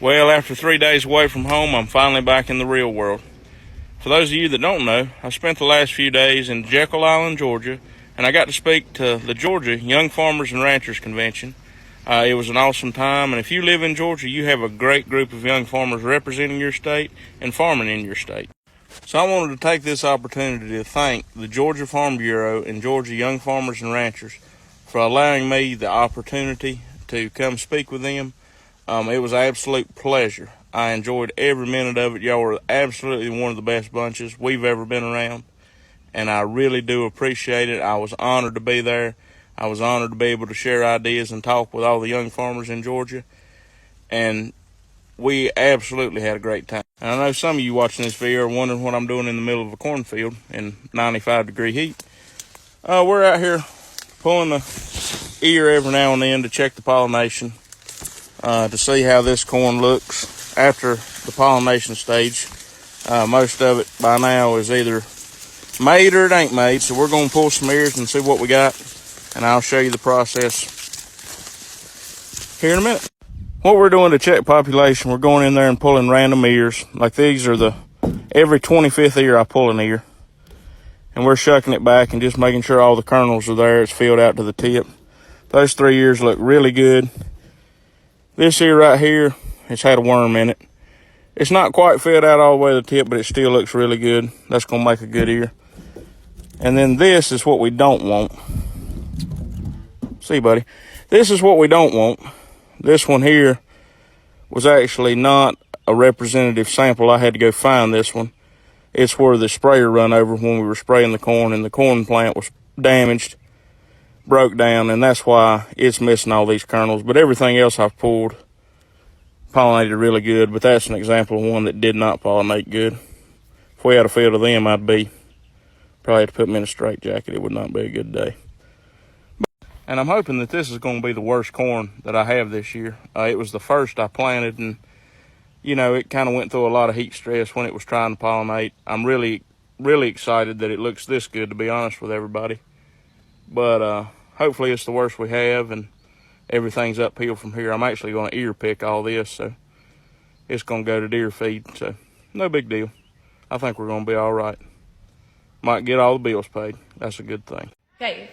Well, after 3 days away from home, I'm finally back in the real world. For those of you that don't know, I spent the last few days in Jekyll Island, Georgia, and I got to speak to the Georgia Young Farmers and Ranchers Convention. It was an awesome time, and if you live in Georgia, you have a great group of young farmers representing your state and farming in your state. So I wanted to take this opportunity to thank the Georgia Farm Bureau and Georgia Young Farmers and Ranchers for allowing me the opportunity to come speak with them. It was an absolute pleasure. I enjoyed every minute of it. Y'all were absolutely one of the best bunches we've ever been around, and I really do appreciate it. I was honored to be there. I was honored to be able to share ideas and talk with all the young farmers in Georgia, and we absolutely had a great time. And I know some of you watching this video are wondering what I'm doing in the middle of a cornfield in 95-degree heat. We're out here pulling the ear every now and then to check the pollination, to see how this corn looks after the pollination stage. Most of it by now is either made or it ain't made, so we're going to pull some ears and see what we got, and I'll show you the process here in a minute. What we're doing to check population, we're going in there and pulling random ears. Like these are every 25th ear I pull an ear, and we're shucking it back and just making sure all the kernels are there. It's filled out to the tip. Those 3 ears look really good. This ear right here, it's had a worm in it. It's not quite filled out all the way to the tip, but it still looks really good. That's going to make a good ear. And then this is what we don't want. See, buddy? This is what we don't want. This one here was actually not a representative sample. I had to go find this one. It's where the sprayer run over when we were spraying the corn, and the corn plant was damaged, broke down, and that's why it's missing all these kernels. But everything else I've pulled pollinated really good, but that's an example of one that did not pollinate good. If we had a field of them, probably have to put them in a straitjacket. It would not be a good day. And I'm hoping that this is going to be the worst corn that I have this year. It was the first I planted, and you know, it kind of went through a lot of heat stress when it was trying to pollinate. I'm really, really excited that it looks this good, to be honest with everybody. But hopefully it's the worst we have, and everything's uphill from here. I'm actually going to ear pick all this, so it's going to go to deer feed. So no big deal. I think we're going to be all right. Might get all the bills paid. That's a good thing. Okay,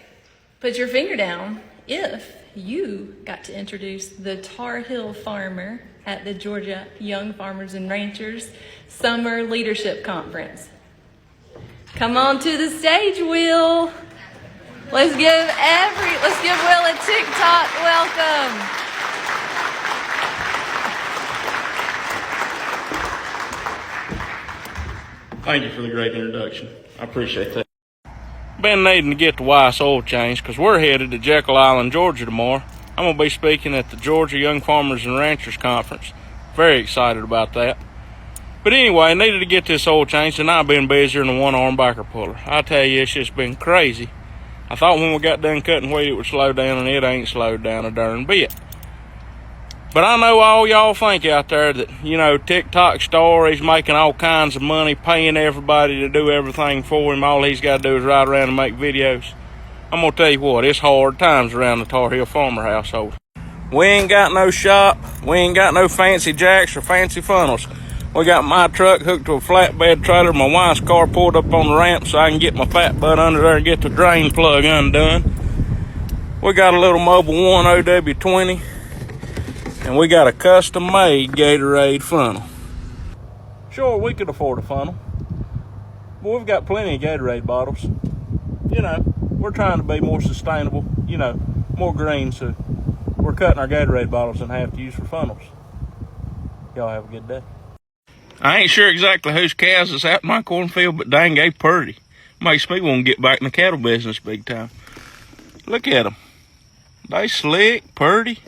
put your finger down if you got to introduce the Tar Heel farmer at the Georgia Young Farmers and Ranchers Summer Leadership Conference. Come on to the stage, Will. Let's give Will a TikTok welcome. Thank you for the great introduction. I appreciate that. Been needing to get the Weiss oil change because we're headed to Jekyll Island, Georgia tomorrow. I'm going to be speaking at the Georgia Young Farmers and Ranchers Conference. Very excited about that. But anyway, I needed to get this oil changed, and I've been busier than a one-arm backer puller. I tell you, it's just been crazy. I thought when we got done cutting wheat it would slow down, and it ain't slowed down a darn bit. But I know all y'all think out there that, you know, TikTok stories, making all kinds of money, paying everybody to do everything for him. All he's got to do is ride around and make videos. I'm going to tell you what, it's hard times around the Tar Heel farmer household. We ain't got no shop. We ain't got no fancy jacks or fancy funnels. We got my truck hooked to a flatbed trailer. My wife's car pulled up on the ramp so I can get my fat butt under there and get the drain plug undone. We got a little Mobile 1 OW20. And we got a custom-made Gatorade funnel. Sure, we could afford a funnel, but we've got plenty of Gatorade bottles. You know, we're trying to be more sustainable, you know, more green, so we're cutting our Gatorade bottles in half to use for funnels. Y'all have a good day. I ain't sure exactly whose cows is out in my cornfield, but dang, they purty. Makes me want to get back in the cattle business big time. Look at them. They slick, purty.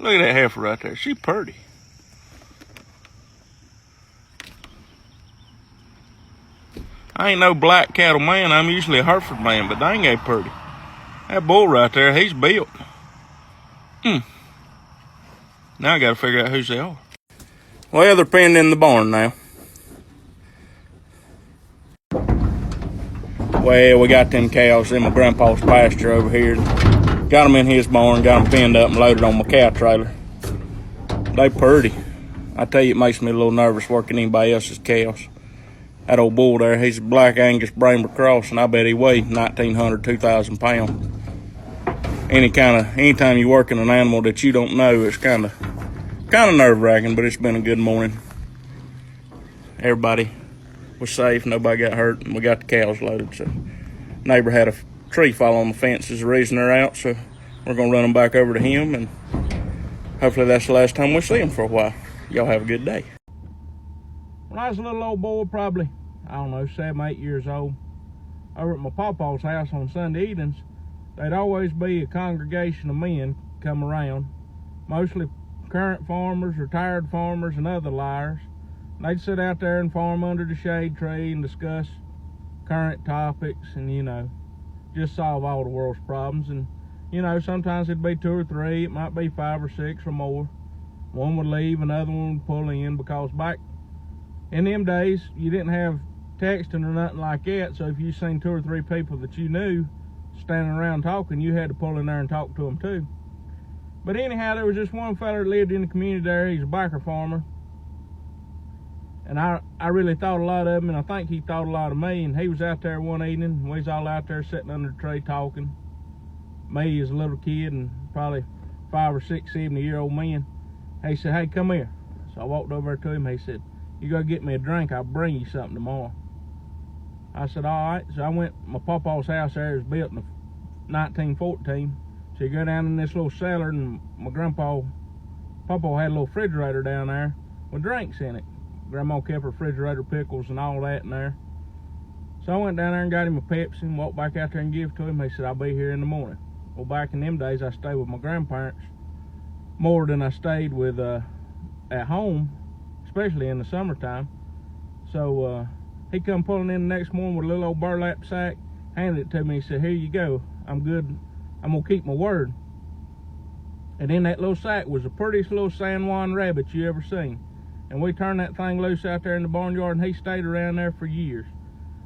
Look at that heifer right there. She purty. I ain't no black cattle man. I'm usually a Hereford man, but dang, ain't purty. That bull right there, he's built. Now I got to figure out whose they are. Well, they're penned in the barn now. Well, we got them cows in my grandpa's pasture over here. Got them in his barn, got them pinned up and loaded on my cow trailer. They pretty. I tell you, it makes me a little nervous working anybody else's cows. That old bull there, he's a black Angus Bramer cross, and I bet he weighed 1,900, 2,000 pounds. Anytime you're working an animal that you don't know, it's kind of nerve-wracking, but it's been a good morning. Everybody was safe, nobody got hurt, and we got the cows loaded. So neighbor had a tree fall on the fence as the reason they're out, so we're gonna run them back over to him, and hopefully that's the last time we see them for a while. Y'all have a good day. When I was a little old boy, probably, I don't know, 7, 8 years old, over at my pawpaw's house on Sunday evenings, there'd always be a congregation of men come around, mostly current farmers, retired farmers, and other liars. They'd sit out there and farm under the shade tree and discuss current topics and, just solve all the world's problems. And, sometimes it'd be 2 or 3, it might be 5 or 6 or more. One would leave, another one would pull in, because back in them days, you didn't have texting or nothing like that, so if you seen 2 or 3 people that you knew standing around talking, you had to pull in there and talk to them too. But anyhow, there was just one fella that lived in the community there. He's a biker farmer, and I really thought a lot of him, and I think he thought a lot of me. And he was out there one evening, and we was all out there sitting under the tree talking, me as a little kid and probably 5 or 6 70-year-old men. He said, "Hey, come here." So I walked over to him. He said, "You go get me a drink, I'll bring you something tomorrow." I said, "All right." So I went, my pawpaw's house there was built in 1914. So you go down in this little cellar, and my pawpaw had a little refrigerator down there with drinks in it. Grandma kept her refrigerator, pickles and all that in there. So I went down there and got him a Pepsi and walked back out there and gave it to him. He said, "I'll be here in the morning." Well, back in them days, I stayed with my grandparents more than I stayed with at home, especially in the summertime. So he come pulling in the next morning with a little old burlap sack, handed it to me. He said, "Here you go. I'm good. I'm gonna keep my word." And in that little sack was the prettiest little San Juan rabbit you ever seen. And we turned that thing loose out there in the barnyard, and he stayed around there for years.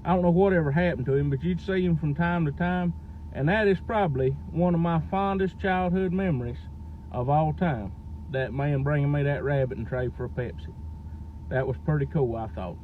I don't know whatever happened to him, but you'd see him from time to time, and that is probably one of my fondest childhood memories of all time. That man bringing me that rabbit and trade for a Pepsi. That was pretty cool, I thought.